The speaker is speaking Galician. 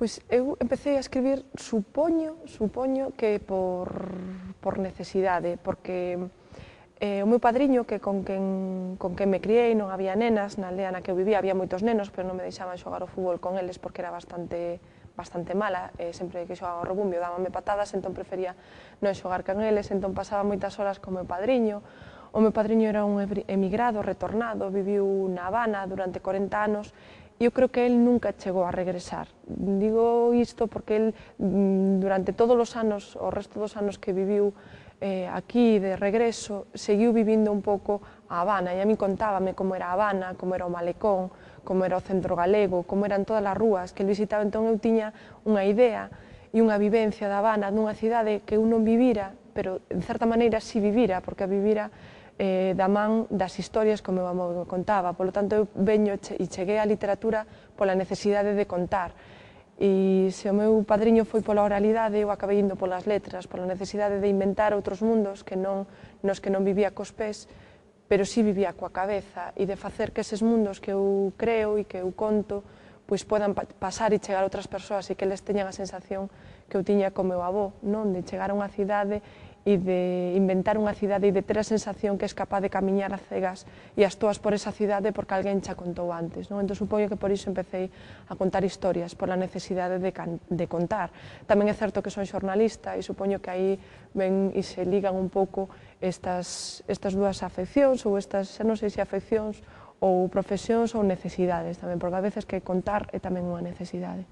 Pois eu empecé a escribir, supoño que por necesidade, porque o meu padriño, que con quen me criei, non había nenas, na aldea na que eu vivía había moitos nenos, pero non me deixaban xogar ao fútbol con eles porque era bastante mala, sempre que xogaba ao rebumbio dábame patadas, entón prefería non xogar con eles, entón pasaba moitas horas co meu padriño. O meu padriño era un emigrado, retornado, viviu na Habana durante 40 anos, e eu creo que el nunca chegou a regresar. Digo isto porque el, durante todos os anos, o resto dos anos que viviu aquí de regreso, seguiu vivindo un pouco a Habana, e a mí contábame como era a Habana, como era o Malecón, como era o centro galego, como eran todas as rúas que el visitaba. Entón eu tiña unha idea e unha vivencia da Habana, nunha cidade que eu non vivira, pero de certa maneira si vivira, porque a vivira da man das historias que o meu amo me contaba. Polo tanto, eu veño e cheguei á literatura pola necesidade de contar. E se o meu padriño foi pola oralidade, eu acabei indo polas letras, pola necesidade de inventar outros mundos nos que non vivía cos pés, pero si vivía coa cabeza, e de facer que eses mundos que eu creo e que eu conto pois podan pasar e chegar a outras persoas e que eles teñan a sensación que eu tiña co meu avó, non? De chegar a unha cidade e de inventar unha cidade e de ter a sensación que és capaz de camiñar a cegas e as toas por esa cidade porque alguén xa contou antes, non? Entón supoño que por iso empecé a contar historias, pola necesidade de contar. Tamén é certo que son xornalista e supoño que aí ven e se ligan un pouco estas dúas afeccións ou estas, xa non sei se afeccións ou profesións ou necesidades tamén, porque a veces que contar é tamén unha necesidade.